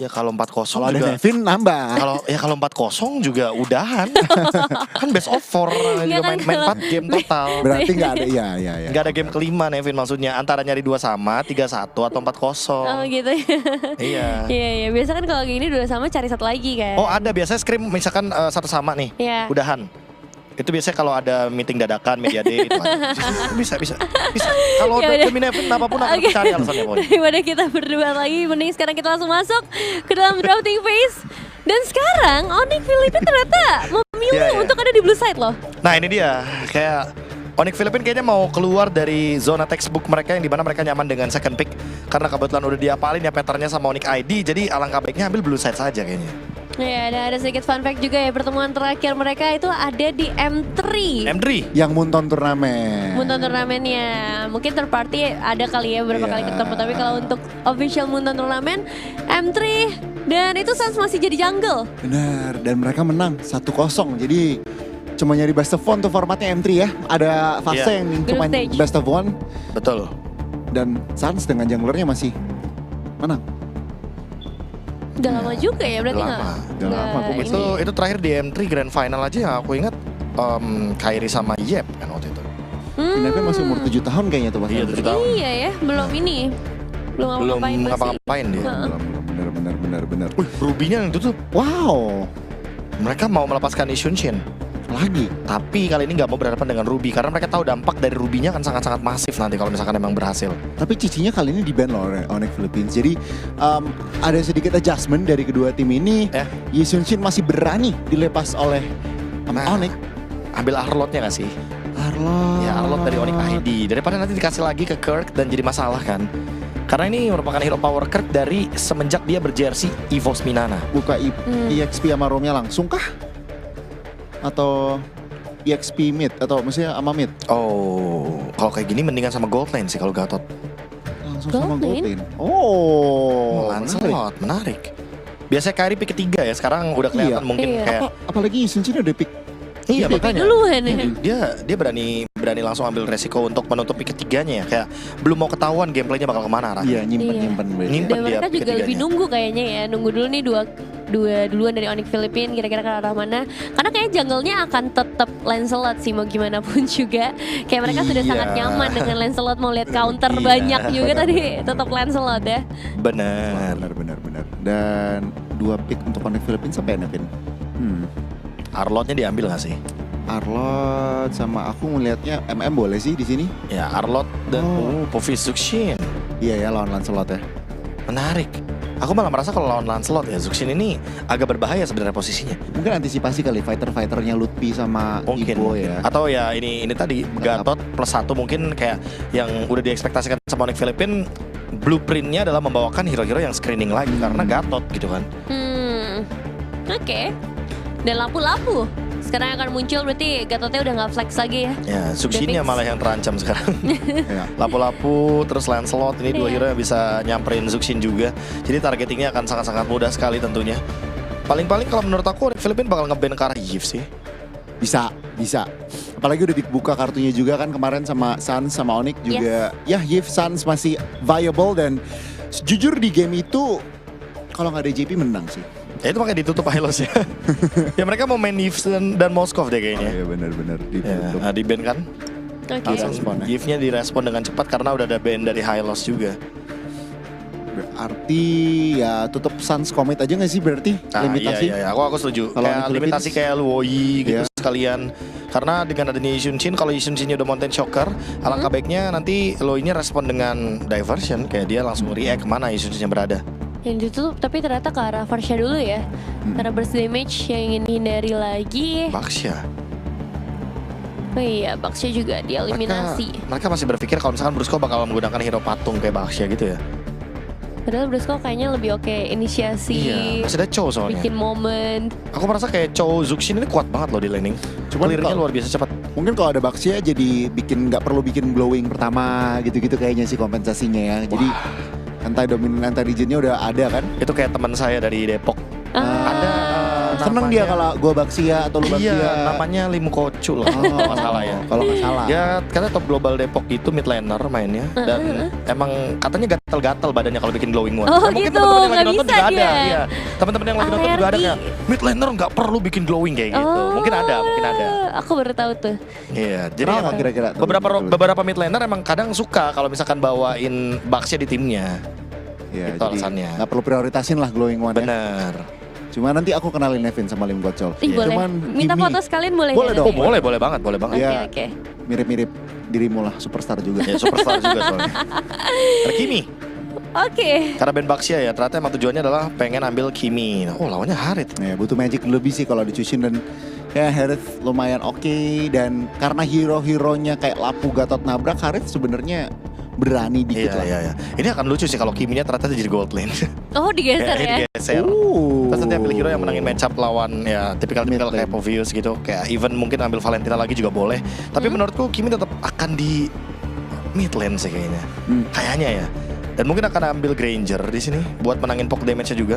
Ya kalau 4-0 Kalau ada juga. Nevin nambah. Kalau 4-0 juga udahan. Kan best of 4 juga Iya kan, main 4 game total. Berarti nggak ada, iya. Nggak ada game kelima Nevin maksudnya. Antara nyari 2 sama, 3-1 atau 4-0. Oh gitu ya. Iya. Iya, biasa kan kalau gini dua sama cari satu lagi kan. Oh ada biasanya scrim misalkan 1 sama nih. Iya. Udahan. Itu biasanya kalau ada meeting dadakan, media day itu ada. Bisa. Kalau Ya udah. demi Nevin apapun akan Oke. cari alasannya pokoknya. Daripada kita berdebat lagi, mending sekarang kita langsung masuk ke dalam drafting phase. Dan sekarang Onyx Philippines ternyata memilih Iya. untuk ada di blue side loh. Nah ini dia, kayak Onyx Philippines kayaknya mau keluar dari zona textbook mereka yang dimana mereka nyaman dengan second pick. Karena kebetulan udah diapalin ya patternnya sama Onyx ID, jadi alangkah baiknya ambil blue side saja kayaknya. Ya, dan ada sedikit fun fact juga ya, pertemuan terakhir mereka itu ada di M3. M3. Yang Munton turnamen. Munton turnamennya, mungkin third party ada kali ya beberapa Iya. kali ketemu, tapi kalau untuk official Munton turnamen M3 dan itu Suns masih jadi jungle. Benar, dan mereka menang 1-0. Jadi cuma nyari best of one tuh formatnya M3 ya. Ada fase Iya. yang Group cuma stage. best of one. Betul. Dan Suns dengan junglernya masih menang. Udah lama juga ya berarti Udah nggak? lama. Udah lama, nggak aku ini. Itu terakhir di M3 Grand Final aja yang aku ingat Kyrie sama Yep kan waktu itu. Nevin masih umur 7 tahun kayaknya tuh pas Iya, M3. 7 tahun. Iya ya, belum ini. Belum Belum ngapa-ngapain masih. ngapa-ngapain dia. Heeh. Benar. Wih, Ruby-nya yang itu tuh Wow, mereka mau melepaskan Lee Shin. lagi. Tapi kali ini nggak mau berhadapan dengan Ruby karena mereka tahu dampak dari Ruby-nya akan sangat-sangat masif nanti kalau misalkan emang berhasil. Tapi cicinya kali ini di-ban loh oleh Onyx Philippines. Jadi ada sedikit adjustment dari kedua tim ini. Ya. Yi Sun-shin masih berani dilepas oleh Nah. Onyx. Ambil Arlot-nya nggak sih? Arlot. Ya Arlot dari Onyx ID daripada nanti dikasih lagi ke Kirk dan jadi masalah kan. Karena ini merupakan hero power Kirk dari semenjak dia berjersey EVOS Minana. Buka EXP sama Romnya langsung kah? Atau EXP mid? Atau maksudnya sama mid? Oh, kalau kayak gini mendingan sama Gold Lane sih kalau Gatot. Langsung Gold sama lane? Gold lane. Oh, menarik. Lancelot, menarik. Biasanya Kyrie pick ketiga ya, sekarang udah kelihatan Iya. mungkin Iya. kayak Apalagi Yi Sun-shin udah pick. iya Pick makanya. duluan ya. Dia berani langsung ambil resiko untuk menutupi ketiganya ya, kayak belum mau ketahuan gameplaynya bakal kemana arahnya. Iya, nyimpen. Nyimpen. Dan dia mereka pick juga lebih ketiganya. nunggu kayaknya ya, nunggu dulu nih dua duluan dari Onyx Philippines kira-kira ke arah mana. Karena kayak jungle-nya akan tetap Lancelot sih mau gimana pun juga. Kayak mereka sudah Iya. sangat nyaman dengan Lancelot, mau lihat counter Iya. banyak juga tadi tetap Lancelot ya. Bener. Benar. Dan 2 pick untuk Onyx Philippines sampai Nevin. Arlotnya diambil nggak sih? Arlot sama aku ngelihatnya MM boleh sih di sini. Ya Arlot dan Povi Zuxin. Iya ya lawan Lancelot ya. Menarik. Aku malah merasa kalau lawan Lancelot ya Zuxin ini agak berbahaya sebenarnya posisinya. Mungkin antisipasi kali fighter-fighternya Lutfi sama Mungkin. Ibo ya. Atau ya ini tadi Gatot +1 mungkin kayak yang udah diekspektasikan sama Onyx Philippines. Blueprintnya adalah membawakan hero-hero yang screening lagi karena Gatot gitu kan. Oke. Dan lampu-lampu sekarang akan muncul, berarti Gatotnya udah nggak flex lagi ya. Ya Zuxinnya fix. malah yang terancam sekarang. Ya. Lapu-lapu terus Lancelot ini dua Iya. hero yang bisa nyamperin Zuxin juga. Jadi targetingnya akan sangat-sangat mudah sekali tentunya. Paling-paling kalau menurut aku Filipina bakal nge-ban ke arah Yves sih. Bisa. Apalagi udah dibuka kartunya juga kan kemarin sama Suns sama Onyx juga. Ya Yves Suns masih viable dan jujur di game itu kalau nggak ada JP menang sih. Ya itu makanya ditutup Hylos ya. Ya mereka mau main Yves dan Moskov deh kayaknya. Iya benar-benar Ya, ditutup. nah, di ban kan. Oke. Respon ya. Yves-nya direspon dengan cepat karena udah ada ban dari Hylos juga. Berarti ya tutup Suns commit aja nggak sih berarti limitasi? Iya, aku setuju. Kalau Kayak Philippines- limitasi kayak Luoyi gitu Iya. sekalian. Karena dengan adanya Yi Sun-shin, kalau Yi Sun-shinnya udah Mountain Shocker, alangkah baiknya nanti Luoyi-nya respon dengan diversion, kayak dia langsung react kemana Yi Sun-shinnya berada. Yang ditutup tapi ternyata ke arah Varsha dulu ya. Karena burst damage yang ingin hindari lagi. Baxia. Oh iya, Baxia juga dieliminasi. Mereka masih berpikir kalau misalkan Brusco bakal menggunakan hero patung kayak Baxia gitu ya. Padahal Brusco kayaknya lebih oke inisiasi, Iya, masih ada Chow soalnya. bikin momen. Aku merasa kayak Chow Zuxin ini kuat banget loh di laning. Cuman Clear-nya kalau- luar biasa cepat. Mungkin kalau ada Baxia jadi nggak perlu bikin glowing pertama gitu-gitu kayaknya sih kompensasinya ya. Jadi anti dominan anti regionnya udah ada kan? Itu kayak teman saya dari Depok. Ah, Ada Seneng dia kalau gua Baxia atau lu Baxia. Iya, namanya Limukocu loh. Oh, Kalau nggak salah ya. Kalau nggak salah. Ya katanya top global Depok itu mid laner mainnya dan emang katanya gatal-gatal badannya kalau bikin glowing one. Oh, Mungkin gitu, teman-teman yang lagi nggak nonton bisa juga ada. dia. Iya. Teman-teman yang lagi nonton juga ada kayak mid laner nggak perlu bikin glowing kayak gitu. Mungkin ada. Aku baru tahu tuh. Iya, jadi Kenapa emang kira-kira? beberapa mid laner emang kadang suka kalau misalkan bawain Baxia di timnya. Ya, Itu alasannya. Nggak perlu prioritasin lah glowing one. Ya. Bener. Cuma nanti aku kenalin Nevin sama Lim Gocol. Ih, boleh. Cuman Minta Kimi foto sekalian boleh Boleh nggak? dong. Oh, boleh banget, boleh banget. Iya. Oke. mirip-mirip dirimu lah, superstar juga. Ya superstar juga soalnya. Ada Kimi. Oke. Karena band Baxia ya, ternyata emang tujuannya adalah pengen ambil Kimi. Oh lawannya Harit. Ya, butuh magic lebih sih kalau dicusin dan ya Harith lumayan oke dan karena hero-heronya kayak Lapu Gatot nabrak Harith sebenarnya berani dikit lah. Iya. Ini akan lucu sih kalau Kiminya ternyata jadi gold lane. Oh digeser ya. Digeser. Terus nanti ambil hero yang menangin matchup lawan ya tipikal-tipikal Mid lane. kayak Povius gitu. Kayak even mungkin ambil Valentina lagi juga boleh. Tapi menurutku Kimi tetap akan di mid lane sih kayaknya. Kayaknya ya. Dan mungkin akan ambil Granger di sini buat menangin poke damage-nya juga.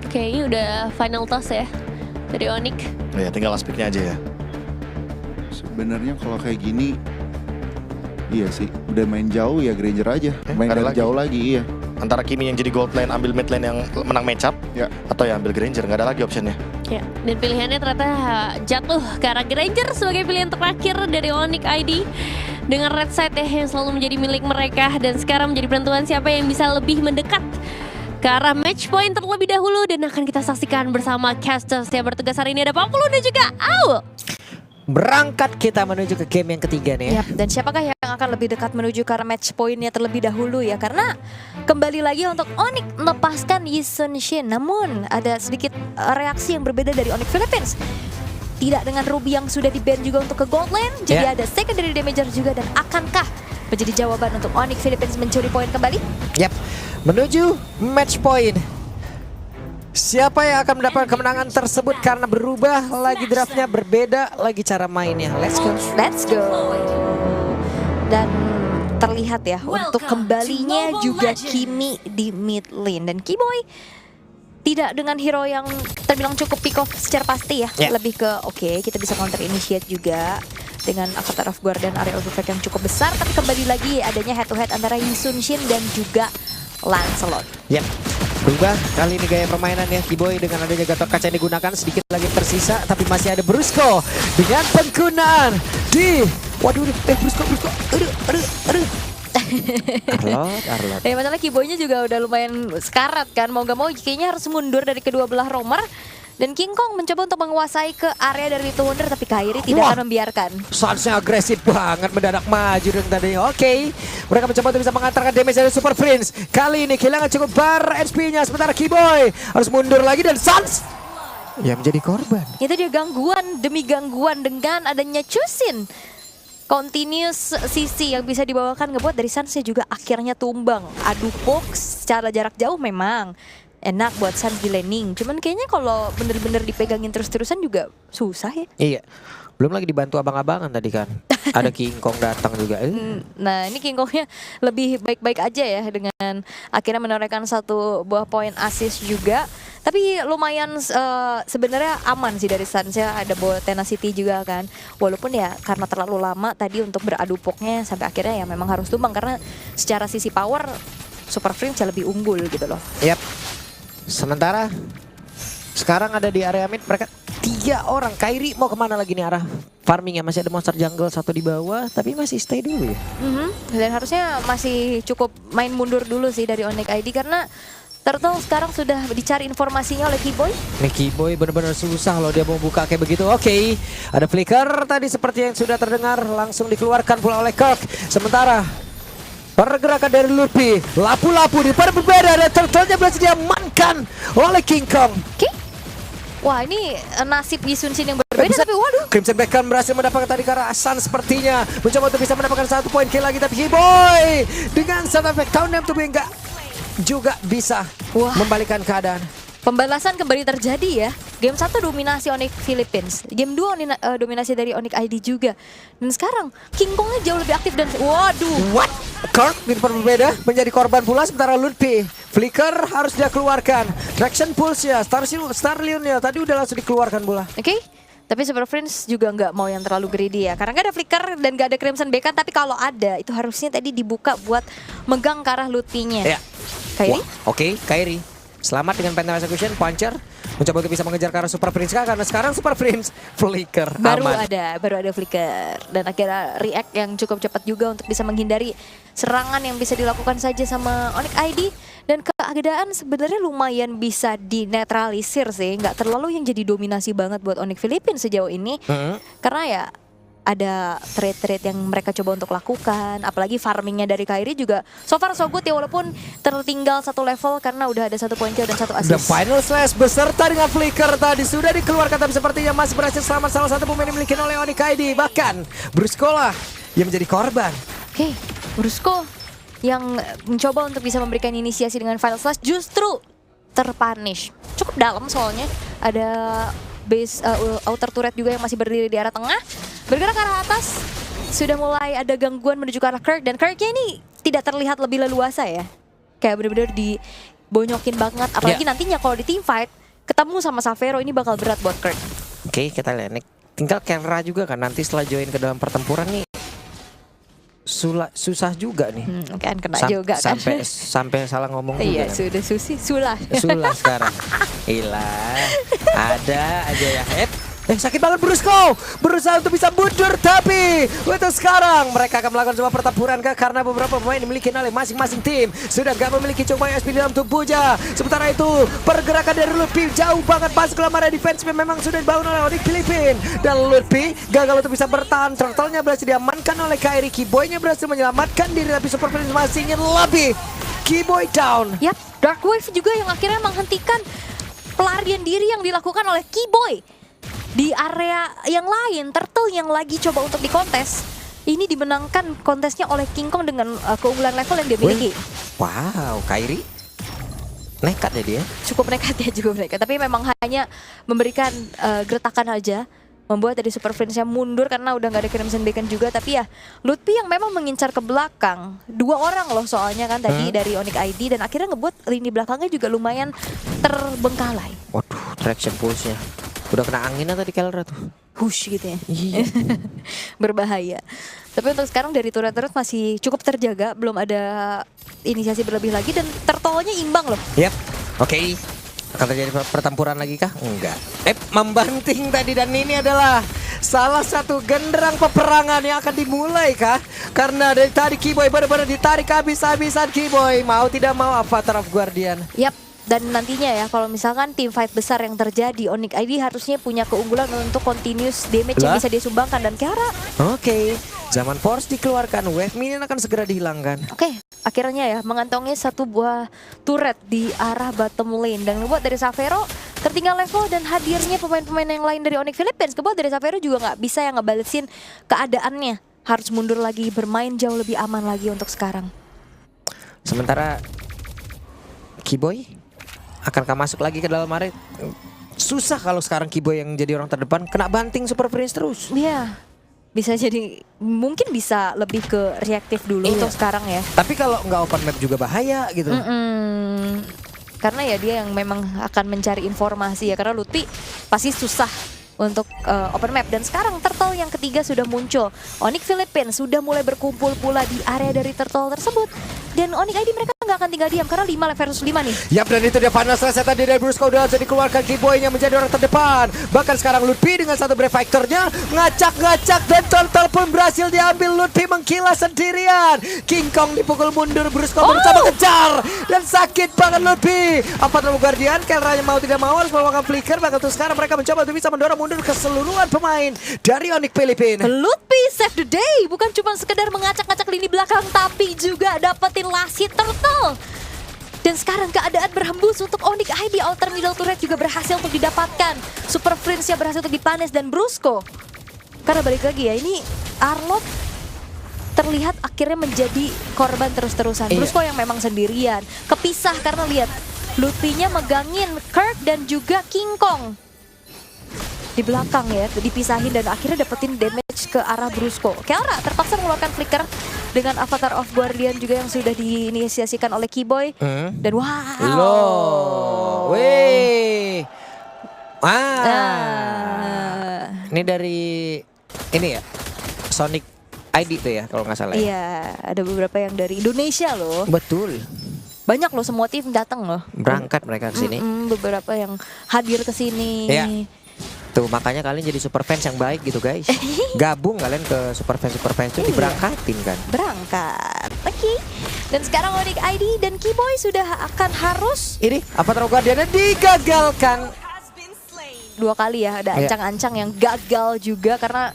Oke, ini udah final toss ya dari Onyx. Ya tinggal last pick-nya aja ya. Sebenarnya kalau kayak gini iya sih, udah main jauh ya Granger aja. Main ada dari lagi. jauh lagi iya. Antara Kimi yang jadi gold lane ambil mid lane yang menang matchup Ya. atau ya ambil Granger, nggak ada lagi optionnya. Ya, dan pilihannya ternyata jatuh ke arah Granger sebagai pilihan terakhir dari Onyx ID dengan red side ya yang selalu menjadi milik mereka dan sekarang menjadi penentuan siapa yang bisa lebih mendekat ke arah match point terlebih dahulu dan akan kita saksikan bersama casters yang bertugas hari ini ada Papulu dan juga Aul. Berangkat kita menuju ke game yang ketiga nih ya. Yap, dan siapakah yang akan lebih dekat menuju ke arah match pointnya terlebih dahulu ya. Karena kembali lagi untuk Onyx melepaskan Yi Sun Shin. Namun ada sedikit reaksi yang berbeda dari Onyx Philippines. Tidak dengan Ruby yang sudah di-ban juga untuk ke gold lane. Jadi ada secondary damager juga. Dan akankah menjadi jawaban untuk Onyx Philippines mencuri poin kembali? Yap, menuju match point. Siapa yang akan mendapatkan kemenangan tersebut karena berubah lagi draftnya, berbeda lagi cara mainnya. Let's go. Let's go. Dan terlihat ya untuk kembalinya juga Kimi di mid lane. Dan Keyboy tidak dengan hero yang terbilang cukup pick off secara pasti ya. Yeah. Lebih ke oke, kita bisa counter initiate juga dengan Avatar of Guard dan area of effect yang cukup besar. Tapi kembali lagi adanya head to head antara Yi Sun Shin dan juga Lancelot. Yap, berubah kali ini gaya permainan ya Keyboy dengan adanya gatot kaca yang digunakan, sedikit lagi tersisa tapi masih ada Brusco dengan penggunaan di waduh Brusco aduh Arlot. Ya masalah Keyboy-nya juga udah lumayan sekarat kan. Mau gak mau kayaknya harus mundur dari kedua belah romer. Dan King Kong mencoba untuk menguasai ke area dari Little Wonder tapi Kairi tidak Wah. akan membiarkan. Sansnya agresif banget mendadak maju dengan tadinya. Oke, mereka mencoba untuk bisa mengantarkan damage dari Super Prince. Kali ini kehilangan cukup bar HP-nya sementara Keyboy harus mundur lagi dan Sans yang menjadi korban. Itu dia gangguan demi gangguan dengan adanya Chusin. Continuous CC yang bisa dibawakan ngebuat dari Sansnya juga akhirnya tumbang. Adu box secara jarak jauh memang enak buat Sans di laning. Cuman kayaknya kalau bener-bener dipegangin terus-terusan juga susah ya. Iya. Belum lagi dibantu abang-abangan tadi kan. Ada King Kong datang juga. Nah ini King Kongnya lebih baik-baik aja ya dengan akhirnya menorehkan satu buah poin assist juga. Tapi lumayan sebenarnya aman sih dari Sans ya, ada bawa tenacity juga kan. Walaupun ya karena terlalu lama tadi untuk beradu poknya sampai akhirnya ya memang harus tumbang. Karena secara sisi power Super Prince lebih unggul gitu loh. Yap. Sementara sekarang ada di area mid mereka 3 orang. Kairi mau kemana lagi nih arah farmingnya? Masih ada monster jungle satu di bawah tapi masih stay dulu ya. Dan harusnya masih cukup main mundur dulu sih dari Onyx ID karena Turtle sekarang sudah dicari informasinya oleh Keyboy. Nih Keyboy benar-benar susah loh dia mau buka kayak begitu. Oke, ada flicker tadi seperti yang sudah terdengar langsung dikeluarkan pula oleh Kirk. Sementara pergerakan dari Luffy, lapu-lapu di pada berbeda dan Turtle-nya berhasil diamankan oleh King Kong. Oke. Wah ini nasib Yi Sun Shin yang berbeda tapi waduh. Crimson Beckham berhasil mendapatkan tadi ke arah Asan sepertinya. Mencoba untuk bisa mendapatkan 1 poin kill lagi tapi Keyboy dengan sound effect countdown tuh enggak juga bisa membalikan keadaan. Pembalasan kembali terjadi ya. Game 1 dominasi Onyx Philippines, game 2 dominasi dari Onyx ID juga. Dan sekarang King Kongnya jauh lebih aktif dan waduh. What? Kirk berbeda menjadi korban pula sementara Ludpi. Flicker harus dia keluarkan. Traction Pulse-nya, Starlion-nya tadi udah langsung dikeluarkan pula. Oke. Tapi Super Friends juga nggak mau yang terlalu greedy ya. Karena nggak ada Flicker dan nggak ada Crimson Beacon. Tapi kalau ada, itu harusnya tadi dibuka buat megang ke arah Ludpi-nya. Ya. Kairi? Oke, Kairi. Selamat dengan Phantom Execution, Puncher. Mencoba untuk bisa mengejar ke arah Super Prince kah? Karena sekarang Super Prince Flicker Baru aman. ada Flicker. Dan akhirnya react yang cukup cepat juga untuk bisa menghindari serangan yang bisa dilakukan saja sama Onyx ID. Dan keadaan sebenarnya lumayan bisa dinetralisir sih. Nggak terlalu yang jadi dominasi banget buat Onyx Philippines sejauh ini. Karena ya ada trade-trade yang mereka coba untuk lakukan. Apalagi farmingnya dari Kairi juga so far so good ya. Walaupun tertinggal 1 level karena udah ada 1 poin kill dan 1 assist. The final slash beserta dengan Flicker tadi sudah dikeluarkan. Tapi sepertinya masih berhasil selamat salah satu pemain yang dimiliki oleh Onyx ID. Bahkan Brusco lah yang menjadi korban. Oke, Brusco yang mencoba untuk bisa memberikan inisiasi dengan final slash justru terpunish. Cukup dalam soalnya. Ada base outer turret juga yang masih berdiri di arah tengah. Bergerak ke arah atas. Sudah mulai ada gangguan menuju ke arah Kirk. Dan Kirknya ini tidak terlihat lebih leluasa ya. Kayak bener-bener dibonyokin banget. Apalagi nantinya kalau di team fight ketemu sama Xavero, ini bakal berat buat Kirk. Oke, kita lihat nih. Tinggal Kelra juga kan nanti setelah join ke dalam pertempuran nih. Susah juga nih. Kan kena juga kan. Sampai salah ngomong juga. Iya, kan. sulah. Sulah sekarang. Hilang. Ada aja ya. Sakit banget Brusco. Berusaha untuk bisa mundur tapi untuk sekarang mereka akan melakukan sebuah pertempuran karena beberapa pemain dimiliki oleh masing-masing tim sudah gak memiliki coba SP dalam tubuhnya. Sementara itu pergerakan dari Ludpi jauh banget masuk ke dalam area defense memang sudah dibangun oleh Onyx Philippines. Dan Ludpi gagal untuk bisa bertahan. Turtle-nya berhasil diamankan oleh Kairi. Keyboy-nya berhasil menyelamatkan diri tapi Super Prince masih ingin lebih. Keyboy down. Yap, Dark Wave juga yang akhirnya menghentikan pelarian diri yang dilakukan oleh Keyboy. Di area yang lain, Turtle yang lagi coba untuk dikontes, ini dimenangkan kontesnya oleh King Kong dengan keunggulan level yang dia miliki. Wow, Kairi nekat ya dia. Cukup nekat ya juga mereka, tapi memang hanya memberikan gertakan aja. Membuat dari Super Friends-nya mundur karena udah gak ada Crimson Beacon juga. Tapi ya, Ludpi yang memang mengincar ke belakang. 2 orang loh soalnya kan tadi dari Onyx ID. Dan akhirnya ngebuat lini belakangnya juga lumayan terbengkalai. Waduh, traction pulse-nya udah kena anginnya tadi Kelra tuh. Hush gitu ya. Iya. Berbahaya. Tapi untuk sekarang dari turret-turret masih cukup terjaga. Belum ada inisiasi berlebih lagi. Dan Turtle-nya imbang loh. Yap, oke. Akan terjadi pertempuran lagi kah? Enggak. Membanting tadi dan ini adalah salah satu genderang peperangan yang akan dimulai kah? Karena dari tadi Keyboy benar-benar ditarik habis-habisan. Keyboy mau tidak mau Avatar of Guardian. Yap. Dan nantinya ya kalau misalkan team fight besar yang terjadi, Onyx ID harusnya punya keunggulan untuk continuous damage yang bisa dia sumbangkan. Dan Kiara Oke, zaman Force dikeluarkan, wave minion akan segera dihilangkan. Oke, akhirnya ya mengantongi 1 buah turret di arah bottom lane. Dan ngebuat dari Xavero tertinggal level dan hadirnya pemain-pemain yang lain dari Onyx Philippines. Ngebuat dari Xavero juga nggak bisa yang ngebalesin keadaannya. Harus mundur lagi, bermain jauh lebih aman lagi untuk sekarang. Sementara Keyboy akankah masuk lagi ke dalam area? Susah kalau sekarang Keyboy yang jadi orang terdepan kena banting Super Prince terus. Iya, bisa jadi mungkin bisa lebih ke reaktif dulu untuk sekarang ya. Tapi kalau nggak open map juga bahaya gitu. Karena ya dia yang memang akan mencari informasi ya. Karena Ludpi pasti susah untuk open map. Dan sekarang Turtle yang ketiga sudah muncul. Onyx Philippines sudah mulai berkumpul pula di area dari Turtle tersebut. Dan Onyx ID mereka nggak akan tinggal diam karena 5 versus 5 nih. Yap, dan itu dia final selesai tadi dari Brusco udah jadi dikeluarkan. Keyboy-nya menjadi orang terdepan. Bahkan sekarang Ludpi dengan 1 Brave Factor-nya ngacak-ngacak dan Turtle pun berhasil diambil. Ludpi mengkilas sendirian. King Kong dipukul mundur, Brusco berusaha mengejar dan sakit banget Ludpi. Avatar Guardian, Kelra yang mau tidak mau harus melakukan flicker. Bahkan untuk sekarang mereka mencoba untuk bisa mendorong mundur keseluruhan pemain dari Onyx Philippines. Ludpi save the day, bukan cuma sekedar mengacak-ngacak lini belakang tapi juga dapetin last hit Turtle. Dan sekarang keadaan berhembus untuk Onyx ID. Alter middle turret juga berhasil untuk didapatkan. Super Prince-nya berhasil untuk dipanis dan Brusco. Karena balik lagi ya, ini Arlot terlihat akhirnya menjadi korban terus-terusan. Brusco yang memang sendirian, kepisah karena lihat Ludpi-nya megangin Kirk dan juga King Kong. di belakang ya, dipisahin dan akhirnya dapetin damage ke arah Brusco. Kelra terpaksa mengeluarkan flicker dengan Avatar of Guardian juga yang sudah diinisiasikan oleh Keyboy. Dan wow. Loh. Weh. Ini dari ini ya. Sonic ID tuh ya kalau nggak salah. Iya, ada beberapa yang dari Indonesia loh. Betul. Banyak loh, semua tim datang loh. Berangkat mereka ke sini. Beberapa yang hadir ke sini. Iya. Tuh makanya kalian jadi super fans yang baik gitu guys. Gabung kalian ke super fans tuh diberangkatin kan. Berangkat. Oke. Dan sekarang Onyx ID dan Keyboy sudah akan harus Ini apa Guardiannya digagalkan. 2 kali ya, ada ancang-ancang yang gagal juga karena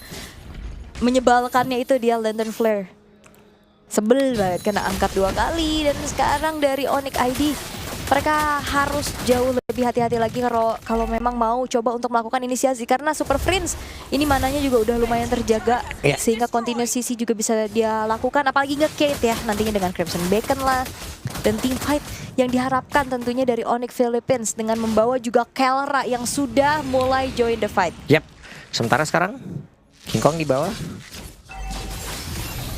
menyebalkannya itu dia Lantern Flare. Sebel banget kena angkat 2 kali. Dan sekarang dari Onyx ID mereka harus jauh lebih hati-hati lagi kalau memang mau coba untuk melakukan inisiasi, karena Super Friends ini mananya juga udah lumayan terjaga sehingga continuous CC juga bisa dia lakukan, apalagi nge-Kate ya nantinya dengan Crimson Beacon lah. Dan team fight yang diharapkan tentunya dari Onyx Philippines dengan membawa juga Kelra yang sudah mulai join the fight. Yap. Sementara sekarang King Kong di bawah.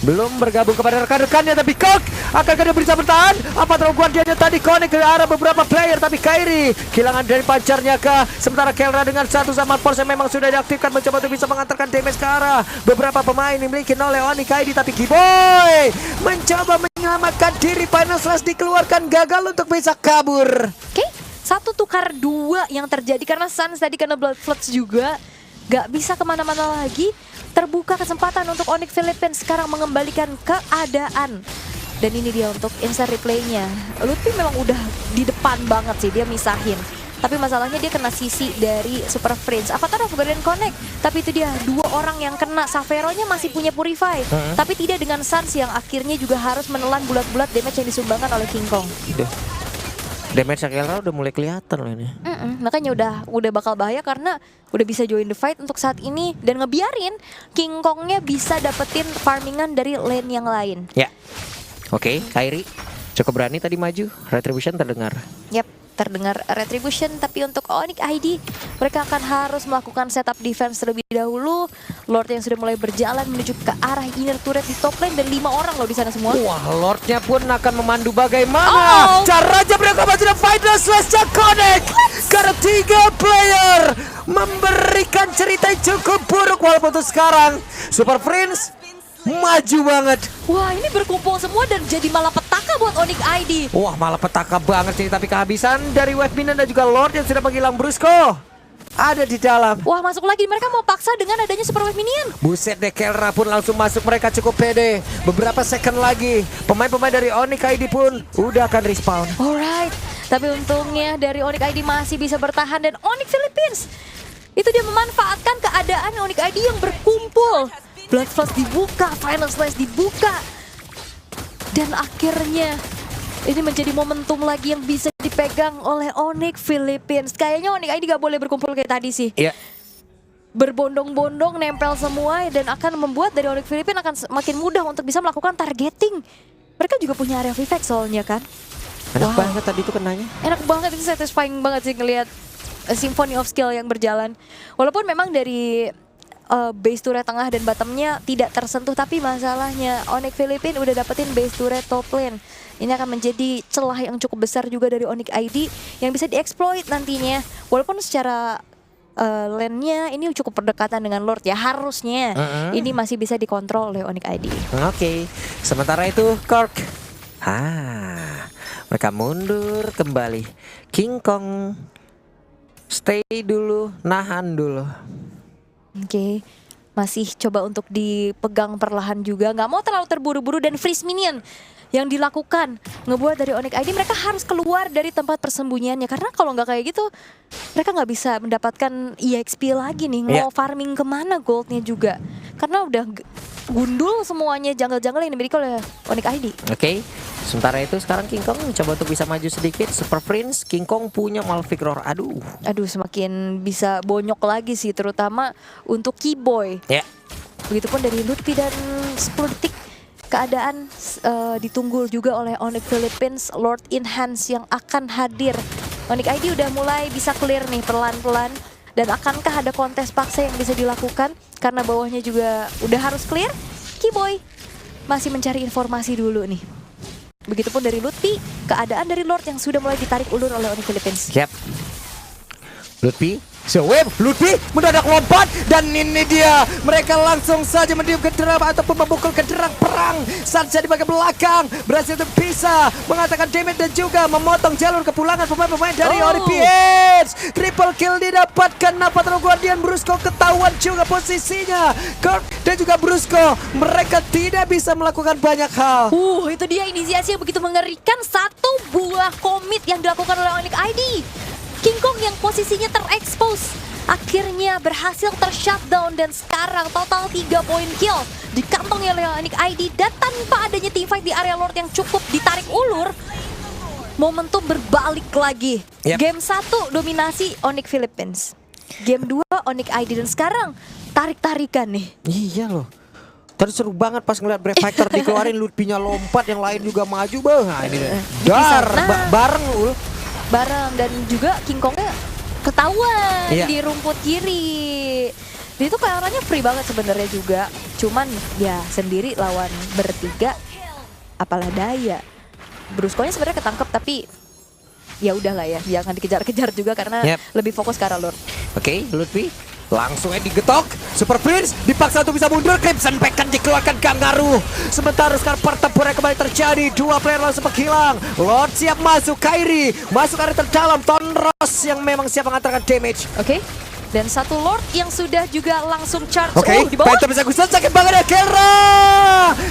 Belum bergabung kepada rekan-rekannya, tapi Kok akankah dia bisa bertahan? Apa Guardiannya tadi connect ke arah beberapa player, tapi Kairi kehilangan dari pacarnya kah? Sementara Kelra dengan satu sama force yang memang sudah diaktifkan mencoba untuk bisa mengantarkan damage ke arah beberapa pemain dimiliki oleh Onyx ID, tapi Keyboy mencoba menyelamatkan diri. Final Slash dikeluarkan, gagal untuk bisa kabur. Oke, 1 tukar 2 yang terjadi karena Suns tadi kena Blood Floods juga. Gak bisa kemana-mana lagi. Terbuka kesempatan untuk Onyx Philippines sekarang mengembalikan keadaan. Dan ini dia untuk instant replaynya. Lutfi memang udah di depan banget sih, dia misahin. Tapi masalahnya dia kena sisi dari Super Friends. Avatar of Guardian Connect, tapi itu dia 2 orang yang kena. Saveronya masih punya Purify, tapi tidak dengan Suns yang akhirnya juga harus menelan bulat-bulat damage yang disumbangkan oleh King Kong. Damage Kelra udah mulai kelihatan loh ini. Makanya udah bakal bahaya karena udah bisa join the fight untuk saat ini dan ngebiarin King Kongnya bisa dapetin farmingan dari lane yang lain. Ya. Oke, Kairi cukup berani tadi maju. Retribution terdengar. Yap, terdengar Retribution, tapi untuk Onyx ID mereka akan harus melakukan setup defense terlebih dahulu. Lord yang sudah mulai berjalan menuju ke arah inner turret di top lane dan 5 orang loh di sana semua. Wah, Lordnya pun akan memandu bagaimana caranya mereka sudah Final Slash connect karena 3 player memberikan cerita yang cukup buruk walaupun untuk sekarang Super Friends maju banget. Wah, ini berkumpul semua dan jadi malapetaka buat Onyx ID. Wah, malapetaka banget sih, tapi kehabisan dari Wave Minion dan juga Lord yang sudah menghilang. Brusco ada di dalam. Wah, masuk lagi, mereka mau paksa dengan adanya Super Wave Minion. Buset deh, Kelra pun langsung masuk, mereka cukup pede. Beberapa second lagi pemain-pemain dari Onyx ID pun udah akan respawn. Alright, tapi untungnya dari Onyx ID masih bisa bertahan dan Onyx Philippines itu dia memanfaatkan keadaan Onyx ID yang berkumpul. Blood Flash dibuka, Final Slash dibuka. Dan akhirnya ini menjadi momentum lagi yang bisa dipegang oleh Onyx Philippines. Kayaknya Onyx ID gak boleh berkumpul kayak tadi sih. Iya. Berbondong-bondong, nempel semua dan akan membuat dari Onyx Philippines akan makin mudah untuk bisa melakukan targeting. Mereka juga punya area effect soalnya kan. Enak banget tadi tuh kenanya. Enak banget, itu satisfying banget sih ngelihat Symphony of Skill yang berjalan. Walaupun memang dari base turret tengah dan bottomnya tidak tersentuh, tapi masalahnya Onyx Philippines udah dapetin base turret top lane. Ini akan menjadi celah yang cukup besar juga dari Onyx ID yang bisa dieksploit nantinya. Walaupun secara lane-nya ini cukup berdekatan dengan Lord ya, harusnya ini masih bisa dikontrol oleh Onyx ID. Oke, sementara itu Cork. Mereka mundur kembali. King Kong stay dulu, nahan dulu. Oke, masih coba untuk dipegang perlahan juga, nggak mau terlalu terburu-buru dan freeze minion yang dilakukan ngebuat dari Onyx ID mereka harus keluar dari tempat persembunyiannya, karena kalau nggak kayak gitu mereka nggak bisa mendapatkan EXP lagi nih. Mau farming kemana goldnya juga karena udah gundul semuanya jungle-jungle yang dimiliki oleh Onyx ID. Oke, sementara itu sekarang King Kong coba untuk bisa maju sedikit. Super Prince, King Kong punya Malphite Roar. Aduh, semakin bisa bonyok lagi sih, terutama untuk Keyboy. Ya. Begitupun dari Lutfi dan 10 detik keadaan ditunggu juga oleh Onyx Philippines. Lord in Hands yang akan hadir. Onyx ID udah mulai bisa clear nih pelan-pelan Dan akankah ada kontes paksa yang bisa dilakukan? Karena bawahnya juga udah harus clear. Keyboy masih mencari informasi dulu nih. Begitupun dari Lutfi, keadaan dari Lord yang sudah mulai ditarik ulur oleh Onyx Philippines. Yap. Lutfi, wave, Lutfi mendadak lompat dan ini dia. Mereka langsung saja meniup genderang ataupun memukul genderang perang. Sansa di bagian belakang berhasil untuk bisa mengatakan damage dan juga memotong jalur kepulangan pemain-pemain dari Onyx PH. Triple kill didapatkan. Napatro Guardian, Brusco ketahuan juga posisinya. Kirk dan juga Brusco, mereka tidak bisa melakukan banyak hal. Itu dia inisiasi yang begitu mengerikan. Satu buah komit yang dilakukan oleh Onyx ID. King Kong yang posisinya terekspos akhirnya berhasil tershutdown dan sekarang total 3 poin kill dikantongi oleh Onyx ID dan tanpa adanya teamfight di area Lord yang cukup ditarik ulur, momentum berbalik lagi. Yep. Game 1 dominasi Onyx Philippines, game 2 Onyx ID dan sekarang tarik-tarikan nih. Iya loh. Tadi seru banget pas ngeliat Brave Fighter dikeluarin, Lutfinya lompat, yang lain juga maju. Nah ini bareng Ul. Bareng dan juga King Kongnya ketahuan Iya. di rumput kiri. Dia tuh kayaknya free banget sebenarnya juga. Cuman ya sendiri lawan bertiga, apalah daya. Brusco-nya sebenarnya ketangkep tapi ya udahlah ya, jangan dikejar-kejar juga karena lebih fokus ke arah Lord. Oke, Lutfi langsung digetok. Super Prince dipaksa untuk bisa mundur. Crimson Beacon dikeluarkan Kangaroo. Sementara sekarang pertempuran kembali terjadi. Dua player langsung menghilang. Lord siap masuk. Kairi masuk area terdalam. Tonros yang memang siap mengantarkan damage. Oke. Dan satu Lord yang sudah juga langsung charge. Oke, Di bawah. Phantom bisa gusan sakit banget ya.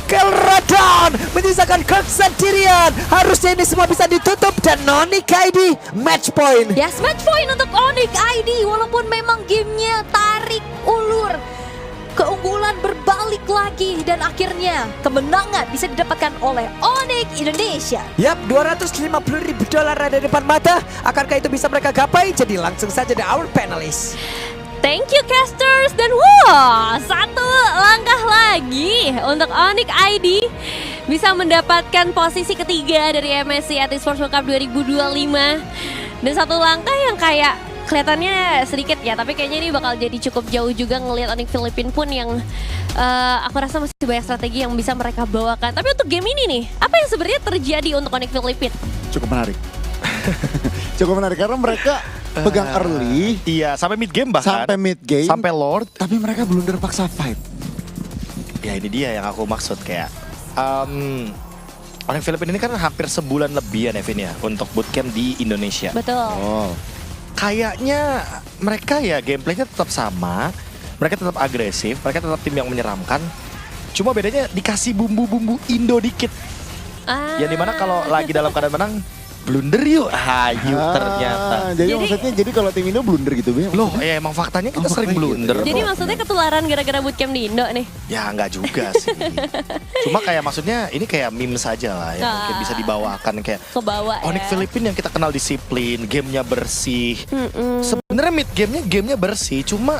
Kelra down, menyisakan Kirk sendirian. Harusnya ini semua bisa ditutup dan Onyx ID match point. Yes, match point untuk Onyx ID. Walaupun memang gamenya tarik ulur, keunggulan berbalik lagi dan akhirnya kemenangan bisa didapatkan oleh Onyx Indonesia. Yap, $250.000 ada di depan mata. Akankah itu bisa mereka gapai? Jadi langsung saja the our panelists. Thank you casters, dan satu langkah lagi untuk Onyx ID bisa mendapatkan posisi ketiga dari MSC at Esports World Cup 2025. Dan satu langkah yang kayak kelihatannya sedikit ya, tapi kayaknya ini bakal jadi cukup jauh juga ngelihat Onyx Philippines pun yang aku rasa masih banyak strategi yang bisa mereka bawakan. Tapi untuk game ini nih, apa yang sebenarnya terjadi untuk Onyx Philippines? Cukup menarik. Cukup menarik karena mereka pegang early. Iya, sampai mid game bahkan. Sampai mid game. Sampai Lord. Tapi mereka blunder paksa fight. Ya ini dia yang aku maksud kayak Onyx Philippines ini kan hampir sebulan lebih ya Nevin ya untuk bootcamp di Indonesia. Betul. Oh. Kayaknya mereka ya gameplaynya tetap sama, mereka tetap agresif, mereka tetap tim yang menyeramkan. Cuma bedanya dikasih bumbu-bumbu Indo dikit. Yang dimana kalau lagi dalam keadaan menang, blunder yuk, hayu ternyata. Jadi maksudnya kalau tim Indo blunder gitu Bim? Loh ya emang faktanya kita sering blunder. Jadi maksudnya ketularan gara-gara bootcamp di Indo nih? Ya nggak juga sih. Cuma kayak maksudnya ini kayak meme saja lah ya, mungkin bisa dibawakan kayak Kebawa Onyx ya. Philippines yang kita kenal disiplin, gamenya bersih. Sebenarnya mid gamenya bersih, cuma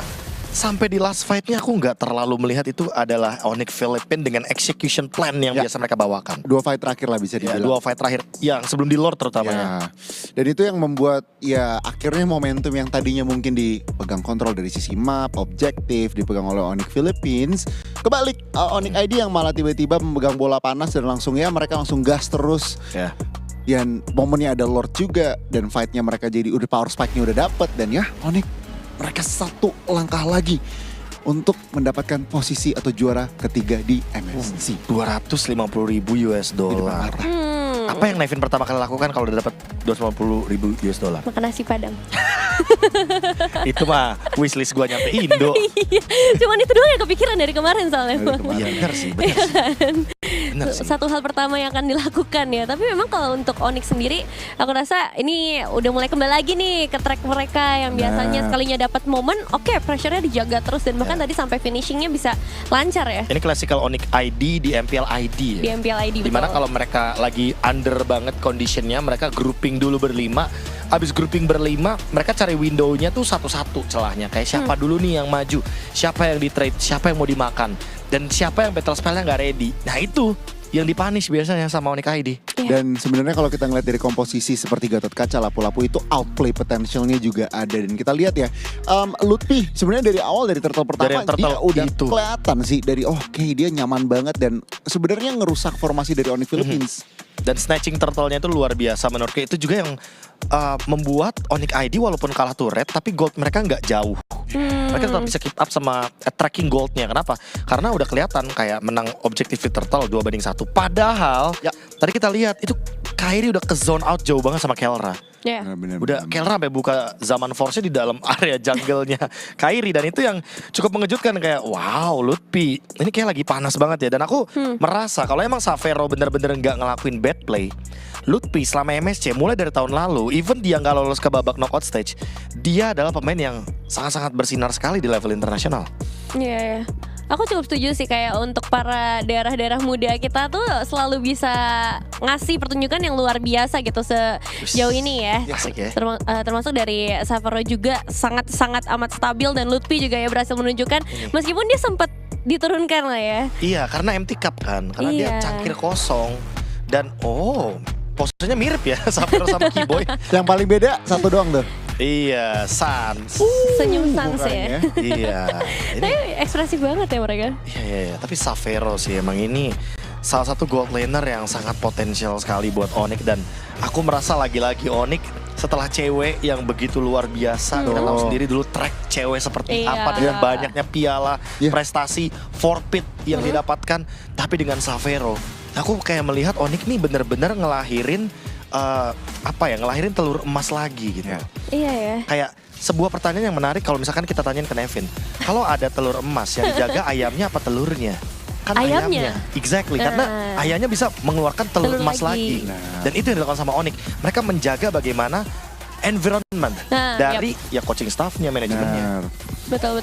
sampai di last fight-nya aku nggak terlalu melihat itu adalah Onyx Philippines dengan execution plan yang biasa mereka bawakan. 2 fight terakhir lah bisa Ya, dibilang. 2 fight terakhir yang sebelum di Lord terutamanya. Ya. Dan itu yang membuat ya akhirnya momentum yang tadinya mungkin dipegang kontrol dari sisi map, objektif dipegang oleh Onyx Philippines, kebalik Onyx ID yang malah tiba-tiba memegang bola panas dan langsung ya mereka langsung gas terus. Ya. Dan momennya ada Lord juga dan fightnya mereka jadi udah power spike-nya udah dapet dan ya Onyx mereka satu langkah lagi untuk mendapatkan posisi atau juara ketiga di MSC. $250.000. Apa yang Nevin pertama kali lakukan kalau udah dapat $250.000? Makan nasi padang. Itu mah wishlist gua nyampe Indo. Iya, cuman itu doang yang kepikiran dari kemarin soalnya. Iya benar sih, benar sih. Benar sih. Satu hal pertama yang akan dilakukan ya. Tapi memang kalau untuk Onyx sendiri, aku rasa ini udah mulai kembali lagi nih ke track mereka yang biasanya sekalinya dapat momen, oke, pressure-nya dijaga terus dan bahkan tadi sampai finishingnya bisa lancar ya. Ini classical Onyx ID di MPL ID Di ya. MPL ID Dimana betul. kalau mereka lagi under banget conditionnya, mereka grouping dulu berlima. Abis grouping berlima, mereka cari window-nya tuh satu-satu celahnya. Kayak siapa dulu nih yang maju, siapa yang di trade, siapa yang mau dimakan, dan siapa yang battle spell-nya nggak ready. Nah itu yang dipunish biasanya sama Onyx ID. Dan sebenarnya kalau kita ngeliat dari komposisi seperti Gatot Kaca, Lapu-Lapu itu outplay potentialnya juga ada. Dan kita lihat ya, Lutfi sebenarnya dari awal dari turtle pertama Dari turtle dia udah itu. kelihatan sih dari oke, dia nyaman banget dan sebenarnya ngerusak formasi dari Onyx Philippines. Dan snatching turtle-nya itu luar biasa menurutku. Itu juga yang membuat Onyx ID walaupun kalah turret tapi gold mereka nggak jauh. Mereka tetap bisa keep up sama tracking goldnya. Kenapa? Karena udah kelihatan kayak menang objective turtle 2-1. Padahal tadi kita lihat itu Kairi udah ke zone out jauh banget sama Kelra. Ya. Udah Kelra sampai buka zaman force-nya di dalam area jungle-nya Kairi. Dan itu yang cukup mengejutkan kayak wow Lutfi ini kayak lagi panas banget ya. Dan aku merasa kalau emang Savero bener-bener gak ngelakuin bad play, Lutfi selama MSC mulai dari tahun lalu, even dia gak lolos ke babak knockout stage, dia adalah pemain yang sangat-sangat bersinar sekali di level internasional. Iya. Aku cukup setuju sih kayak untuk para daerah-daerah muda kita tuh selalu bisa ngasih pertunjukan yang luar biasa gitu sejauh ini ya. Asik ya. Termasuk dari Savero juga sangat-sangat amat stabil dan Lutfi juga ya berhasil menunjukkan meskipun dia sempat diturunkan lah ya. Iya karena empty cup kan, karena dia Iya. cangkir kosong. Dan posisinya mirip ya Savero sama Keyboy. Yang paling beda satu doang tuh. Iya, Sans. Senyum sans ya. Iya. Ini Tapi ekspresif banget ya mereka. iya. Tapi Savero sih emang ini salah satu gold laner yang sangat potensial sekali buat Onyx. Dan aku merasa lagi-lagi Onyx setelah cewek yang begitu luar biasa. Kita tahu sendiri dulu track cewek seperti Iya. apa dengan banyaknya piala, Iya. prestasi, forfeit yang didapatkan. Tapi dengan Savero, aku kayak melihat Onyx nih bener-bener ngelahirin ngelahirin telur emas lagi gitu. Iya ya. Kayak sebuah pertanyaan yang menarik kalau misalkan kita tanyain ke Nevin. Kalau ada telur emas yang dijaga ayamnya apa telurnya? Kan Ayamnya. Exactly, karena ayamnya bisa mengeluarkan telur Telur emas lagi. lagi. Dan itu yang dilakukan sama Onyx. Mereka menjaga bagaimana environment dari ya coaching staffnya, manajemennya. Benar. Betul.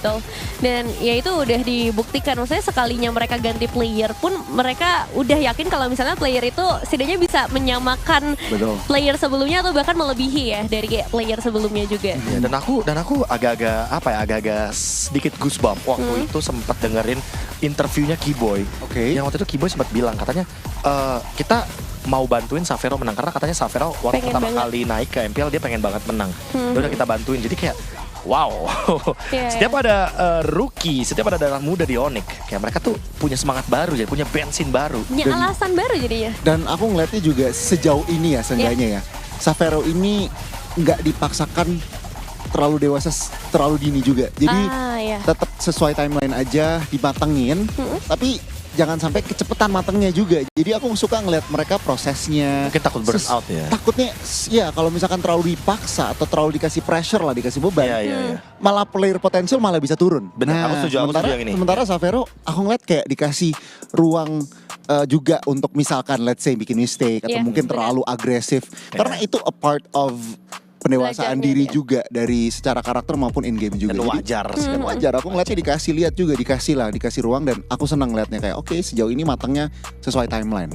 Dan ya itu udah dibuktikan. Maksudnya sekalinya mereka ganti player pun mereka udah yakin kalau misalnya player itu setidaknya bisa menyamakan Betul. player sebelumnya atau bahkan melebihi ya dari player sebelumnya juga. Ya, dan aku agak-agak sedikit goosebump waktu itu sempat dengerin interviewnya Keyboy. Oke. Yang waktu itu Keyboy sempat bilang katanya kita mau bantuin Savero menang karena katanya Savero waktu Pengen pertama banget. kali naik ke MPL dia pengen banget menang. Udah kita bantuin. Jadi kayak wow. Iya, Setiap ada rookie, setiap ada darah muda di Onyx, kayak mereka tuh punya semangat baru, jadi punya bensin baru. Punya alasan baru jadinya. Dan aku ngeliatnya juga sejauh ini ya seenggaknya ya. Savero ini nggak dipaksakan terlalu dewasa, terlalu dini juga. Jadi Iya. tetap sesuai timeline aja, dimatengin. Tapi jangan sampai kecepatan matengnya juga. Jadi aku suka ngeliat mereka prosesnya. Mungkin takut burn out ya. Takutnya ya kalau misalkan terlalu dipaksa atau terlalu dikasih pressure lah, dikasih beban. Iya. Malah player potensial malah bisa turun. Bener, aku setuju yang ini. Sementara Savero aku ngeliat kayak dikasih ruang juga untuk misalkan let's say bikin mistake atau Iya, mungkin benar. terlalu agresif. Karena itu a part of pendewasaan Belajarnya diri dia. juga dari secara karakter maupun in game juga. Dan Jadi, wajar sih. dan wajar, aku ngeliatnya dikasih lihat juga, dikasih ruang dan aku senang ngeliatnya kayak oke, sejauh ini matangnya sesuai timeline.